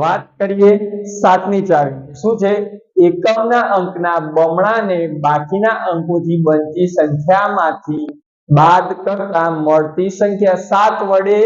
વાત કરીએ સાતની ચાવી શું છે એકમના અંકના બમણાને બાકીના અંકોથી બનતી સંખ્યામાંથી બાદ કરતા મળતી સંખ્યા 7 વડે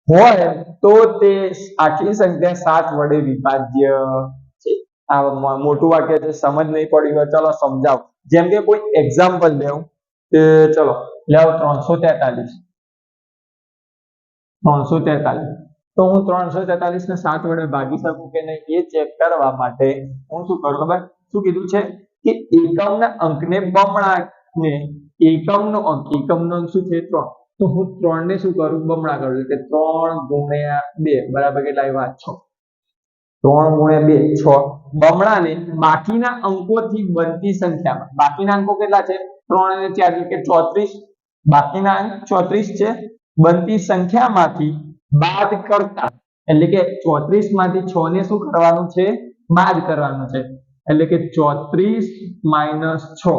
હોય તો તે આખી સંખ્યા 7 વડે વિભાજ્ય છે। આ મોટું વાક્ય છે, સમજ નહીં પડી હોય ચલો સમજાવ। જેમ કે કોઈ એક્ઝામ્પલ લેવું કે ચલો લેવ 343 તો હું 343 ને 7 વડે ભાગી શકું કે નહીં એ ચેક કરવા માટે હું શું કરું ખબર શું કીધું છે કે એકમના અંકને બમણાને એકમનો અંક શું છે 3 તો હું 3 ને શું કરું બમણા કરું કે 3 ગુણ્યા 2 બરાબર કેટલા આવ્યા 6 3 ગુણ્યા 2 6 બમણાને બાકીના અંકોથી બનતી સંખ્યામાં બાકીના અંકો કેટલા છે 3 અને 4 એટલે કે 34 બાકીના અંક 34 છે બનતી સંખ્યામાંથી બાદ કરતા એટલે કે 34 માંથી 6 ને શું કરવાનું છે બાદ કરવાનું છે એટલે કે 34 - 6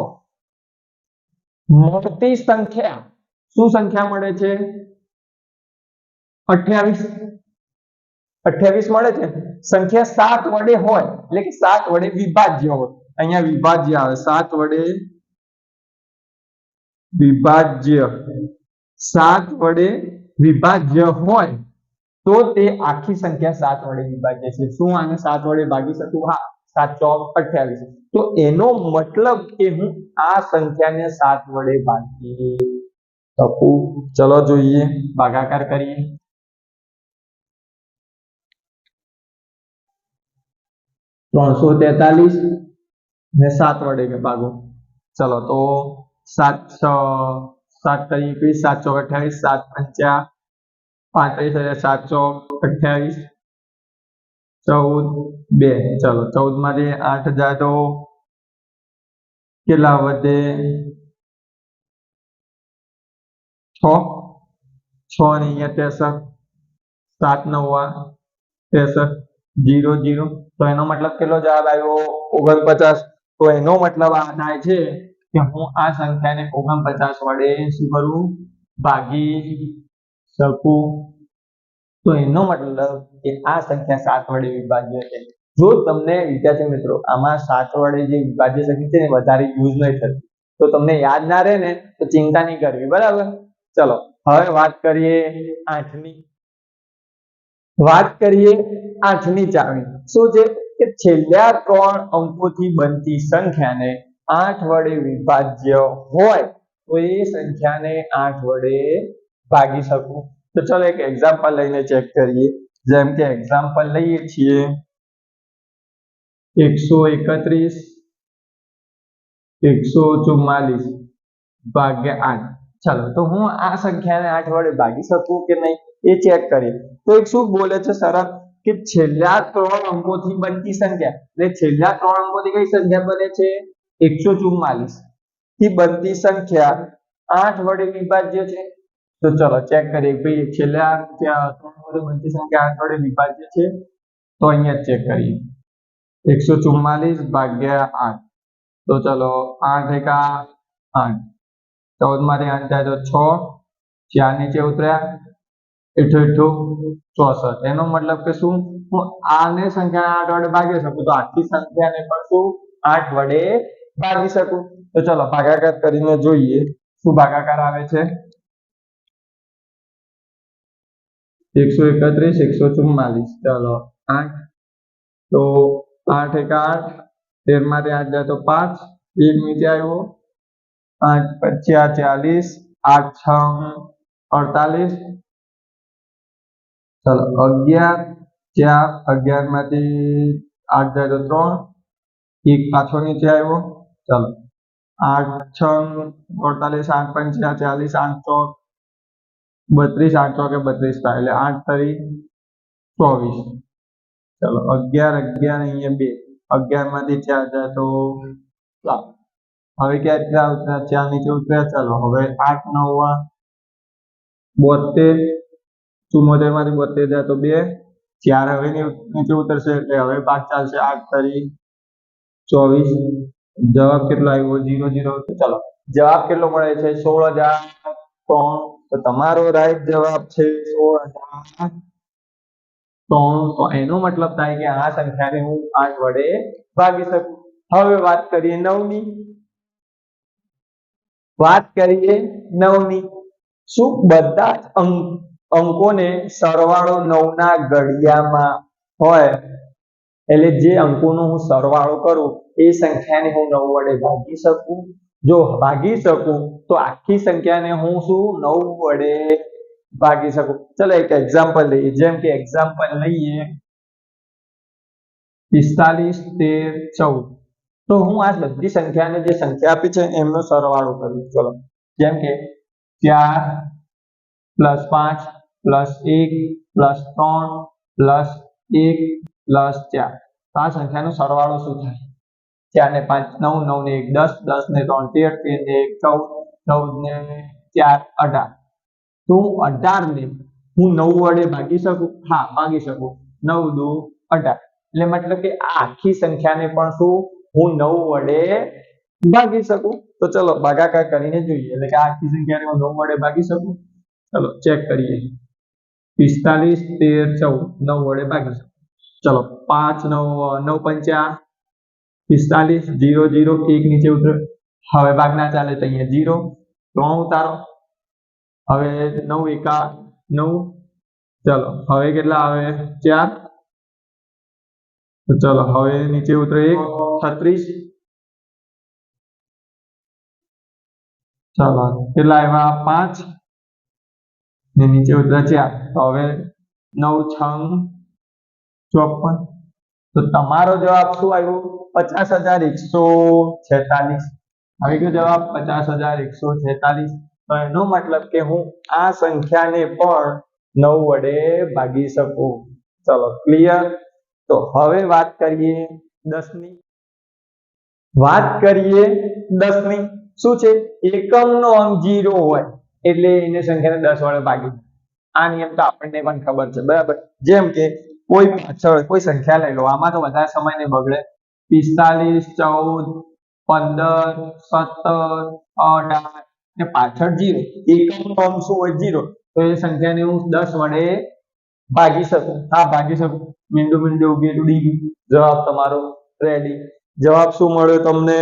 મળતી સંખ્યા શું સંખ્યા મળે છે 28 મળે છે સંખ્યા 7 વડે હોય એટલે કે 7 વડે વિભાજ્ય હોય અહીંયા વિભાજ્ય આવે 7 વડે વિભાજ્ય 7 વડે વિભાજ્ય હોય તો તે આખી સંખ્યા 7 વડે વિભાજ્ય છે શું આને 7 વડે ભાગી શકું હા 7 ચોક 28 તો એનો મતલબ કે હું આ સંખ્યાને 7 વડે ભાગી શકું ચલો જોઈએ ભાગાકાર કરીએ 343 ને 7 વડે ભાગો ચલો તો 7 7 તરી 21 7 ચોક 28 7 પંચા 35 7 ચોક 28 14 2 ચલો 14 માંથી 8 જાય તો કેટલા વધે 6 6 ને અહીંયા 63 7 9 63 0 0 તો એનો મતલબ કેટલો જવાબ આવ્યો 49 તો એનો મતલબ આ થાય છે કે હું આ સંખ્યાને 49 વડે શું કરું ભાગી શકું તો એનો મતલબ કે આ સંખ્યા 7 વડે વિભાજ્ય છે જો તમને વિદ્યાર્થી મિત્રો આમાં 7 વડે જે વિભાજ્ય સંખ્યા છે ને વધારે યુઝ નહીં થતી તો તમને યાદ ના રહે ને તો ચિંતા નહીં કરવી બરાબર ચલો હવે વાત કરીએ 8ની ચાવી શું છે કે છેલ્લા 3 અંકોથી બનતી સંખ્યાને 8 વડે વિભાજ્ય હોય તો એ સંખ્યાને 8 વડે ભાગી શકું તો ચલો એક એક્ઝામ્પલ લઈને ચેક કરીએ જેમ કે એક્ઝામ્પલ લઈએ છીએ 131 144 ભાગ્યા 8 ચલો તો હું આ સંખ્યાને 8 વડે ભાગી શકું કે નહીં એ ચેક કરીએ તો એક શું બોલે છે શરત કે છેલ્લા 3 અંકોથી બનતી સંખ્યા એટલે છેલ્લા 3 અંકોથી કઈ સંખ્યા બને છે 144 થી બનતી સંખ્યા 8 વડે વિભાજ્ય છે તો ચલો ચેક કરીએ ભાઈ છેલ્લા 3 વડે બનતી સંખ્યા 8 વડે વિભાજ્ય છે તો અહીંયા ચેક કરીએ 144 ભાગ્યા 8 તો ચલો 8 એકા 8 14 માંથી 8 જાય તો 6 4 નીચે ઉતર્યા 8 64 એનો મતલબ કે શું હું આને સંખ્યા 8 વડે ભાગી શકું તો આખી સંખ્યાને પણ શું 8 વડે ભાગી શકું તો ચલો ભાગાકાર કરીને જોઈએ શું ભાગાકાર આવે છે 131 144 ચલો 8 તો 8 એકા 8 13 માંથી 8 જાય તો 5 1 નીચે આવ્યો 8 પચ્યા 40 8 6 48 चलो 11 4 11 માંથી 8 જાય તો 3 એક પાછો નીચે આવ્યો ચલો 8 6 48 8 5 40 8 ચોક 32 8 ચોકે 32 થાય એટલે 8 તરી 24 ચલો 11 11 અહીંયા 2 11 માંથી 4 જાય તો 7 હવે કેટલા ઉતર્યા 4 નીચે ઉતર્યા ચલો હવે 8 9 72 74 માંથી 72 જાય તો 2 4 હવે નીચે ઉતરશે એટલે હવે ભાગ ચાલશે 8 તરી 24 જવાબ કેટલો આવ્યો 0 0 તો ચલો જવાબ કેટલો મળે છે 16003 તો તમારો રાઈટ જવાબ છે 16000 તો એનો મતલબ થાય કે આ સંખ્યાને હું 8 વડે ભાગી શકું. હવે વાત કરીએ 9 ની. શું બધા જ અંકોને સરવાળો 9 ના ઘડિયામાં હોય, એટલે જે અંકોનો હું સરવાળો કરું એ સંખ્યાને હું 9 વડે ભાગી શકું? જો ભાગી શકું તો આખી સંખ્યાને હું શું 9 વડે ભાગી શકું? ચલો એક એક્ઝામ્પલ લઈએ. જેમ કે એક્ઝામ્પલ લઈએ 45, 13, 14. તો હું આ બધી સંખ્યાને જે સંખ્યા આપી છે એમનો સરવાળો કરું. ચલો જેમ કે 4 + 5 + 1 + 3 + 1 + 4. આ સંખ્યાનો સરવાળો શું થાય? 4 ને 5 9, 9 ને 1 10, 10 ને 3 13, 13 ને 1 14, 14 ને 4 18. તો 18 ને હું 9 વડે ભાગી શકું? હા, ભાગી શકું. 9 દુ 18. એટલે મતલબ કે આ આખી સંખ્યાને પણ શું હું 9 વડે ભાગી શકું? તો ચલો ભાગાકાર કરીને જોઈએ. એટલે કે આ આખી સંખ્યાને હું 9 વડે ભાગી શકું? ચલો ચેક કરીએ. 45, 13, 14 9 વડે ભાગી શકું. ચલો 5 9 પંચા 45, 0 0 1 નીચે ઉતરે. હવે ભાગ ના ચાલે તો અહીંયા 0 3 ઉતારો. હવે 9 એકા 9. ચલો હવે કેટલા આવે? 4. તો ચલો હવે નીચે ઉતરે 1 36. ચલો કેટલા આવ્યા? 5 ને નીચે ઉતરે 4. તો હવે 9 6 54. તો તમારો જવાબ શું આવ્યો? 50,146. આવી ગયો જવાબ 50,146. તો એનો મતલબ કે હું આ સંખ્યાને પણ 9 વડે ભાગી શકું. ચલો ક્લિયર? તો હવે વાત કરીએ 10 ની. શું છે? એકમનો અંક 0 હોય એટલે એને સંખ્યાને 10 વડે ભાગી. આ નિયમ તો આપણને પણ ખબર છે, બરાબર? જેમ કે કોઈ પાછળ કોઈ સંખ્યા લઈ લો, આમાં તો વધારે સમય નહીં બગડે. 45, 14, 15, 17, 18 ને પાછળ 0. એકમનો અંક શું હોય? 0. તો એ સંખ્યાને હું 10 વડે ભાગી શકું. હા, ભાગી શકું. મીંડું ઉડી ગયું. જવાબ તમારો રેડી. જવાબ શું મળ્યો તમને?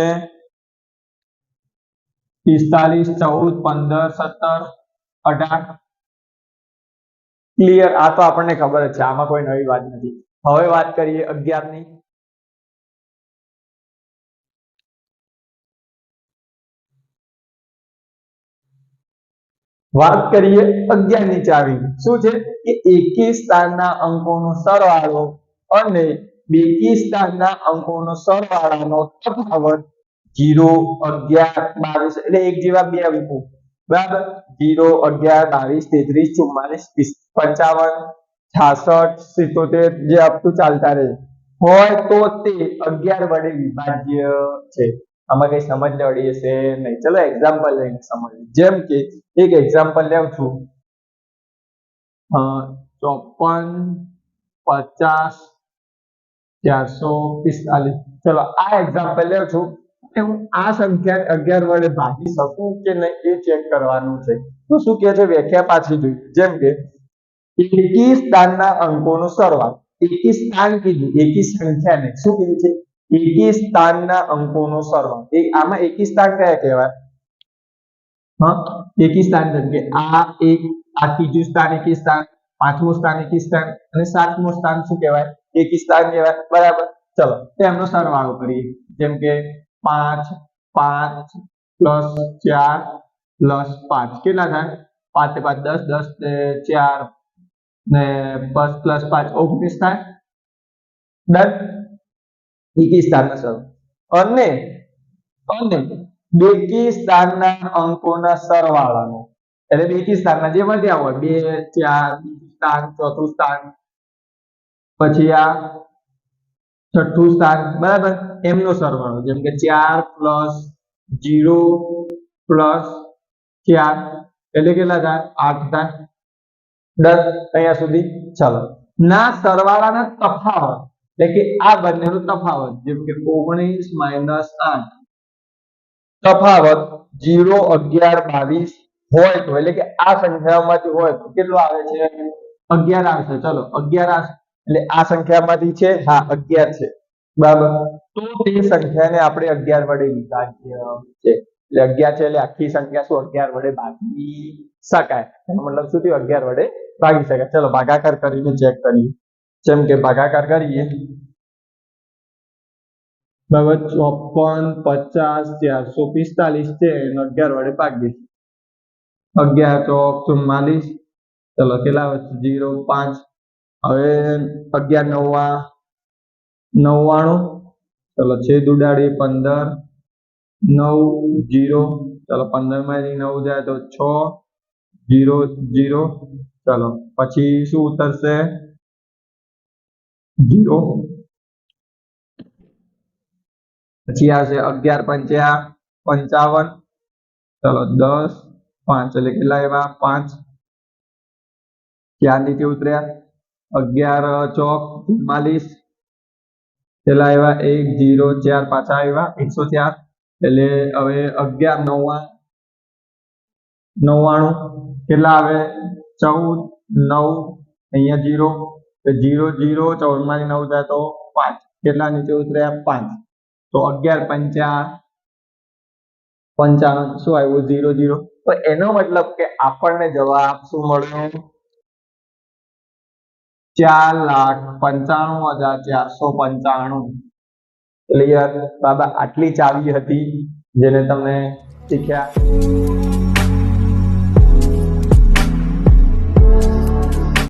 45, 14, 15, 17, 18. ક્લિયર? આ તો આપણને ખબર જ છે, આમાં કોઈ નવી વાત નથી. હવે વાત કરીએ 11 ની. ચાવી શું છે? કે એકી સ્થાનના અંકોનો સરવાળો અને બેકી સ્થાનના અંકોનો સરવાળાનો તફાવત 0, 11, 22 એટલે એક જેવા બે અંકો, બરાબર? 0, 11, 22, 33, 44, 55, 66, 77 જે અપ ટુ ચાલતા રહે હોય તો તે 11 વડે વિભાજ્ય છે. આમાં કઈ સમજ પડી હશે નહીં. ચલો એક્ઝામ્પલ લઈને સમજીએ. જેમ કે એક એક્ઝામ્પલ લેવું છું. 54, 50, 445. ચલો આ એક્ઝામ્પલ લેવું છું કે હું આ સંખ્યા 11 વડે ભાગી શકું કે નહીં એ ચેક કરવાનું છે. તો શું કહે છે? વ્યાખ્યા પાછી જોઈએ. જેમ કે એકી સ્થાનના અંકોનો સરવાળો. એકી સ્થાન કીધું, એકી સંખ્યાને શું કીધું છે? એકી સ્થાનના અંકોનો સરવાળો. આમાં એકી સ્થાન કયા કહેવાય? એકી સ્થાન જેમ કે આ એક, આ ત્રીજું સ્થાન એકી સ્થાન, પાંચમું સ્થાન એકી સ્થાન અને સાતમું સ્થાન શું કહેવાય? એકી સ્થાન કહેવાય, બરાબર? ચલો એમનો સરવાળો કરીએ. જેમ કે 5 5 + 4 + 5 કેટલા થાય? 5 ને 5 10, 10 ને 4 ને +5 19 થાય. ડન? એકી સ્થાનના સરવાળો અને બેકી સ્થાનના અંકોના સરવાળાનો, એટલે બેકી સ્થાનના જે વધ્યા હોય 2 4 સ્થાન, ચોથું સ્થાન, પછી આ છઠ્ઠું સ્થાન, બરાબર? એમનો સરવાળો. જેમ કે 4 + 0 + 4 એટલે કેટલા થાય? 8 થાય. ડન? અહીંયા સુધી ચાલો. ના સરવાળાના તફાવત એટલે કે આ બંનેનો તફાવત, જેમ કે 19 - 8 તફાવત 0, 11, 22 હોય તો, એટલે કે આ સંખ્યાઓમાંથી હોય તો કેટલો આવે છે? 11 આવશે. ચલો 11 આવશે. એટલે આ સંખ્યામાંથી છે હા 11 છે બરાબર તો તે સંખ્યાને આપણે 11 વડે વિભાજ્ય છે એટલે 11 છે એટલે આખી સંખ્યા શું 11 વડે ભાગી શકાય એનો મતલબ શું થયું 11 વડે ભાગી શકાય ચલો ભાગાકાર કરીને ચેક કરીએ જેમ કે ભાગાકાર કરીએ બરાબર 54 50 445 છે એનો 11 વડે ભાગીએ 11 ચોક 44 ચલો કેટલા આવે 0 5 હવે 11 નવ્વા 99 ચલો છેદ ઉડાડીએ 15 9 0 ચલો 15 માંથી 9 જાય તો 6 0 0 ચલો પછી શું ઉતરશે 0 પછી આવશે 11 પંચ્યા 55 ચલો 10 5 એટલે કેટલા આવ્યા 5 4 નીચે ઉતર્યા 11 ચોક 44 પેલા આવ્યા 1 0 4 પાછા આવ્યા 104 એટલે હવે 11 99 કેટલા આવે 14 9 અહીંયા 0 0 0 14 માંથી 9 જાય તો 5 કેટલા નીચે ઉતર્યા 5 તો 11 પંચા 55 શું આવ્યું 0 0 તો એનો મતલબ કે આપણને જવાબ શું મળ્યો 4,95,495 ક્લિયર બાબા આટલી ચાવી હતી જેને તમને શીખ્યા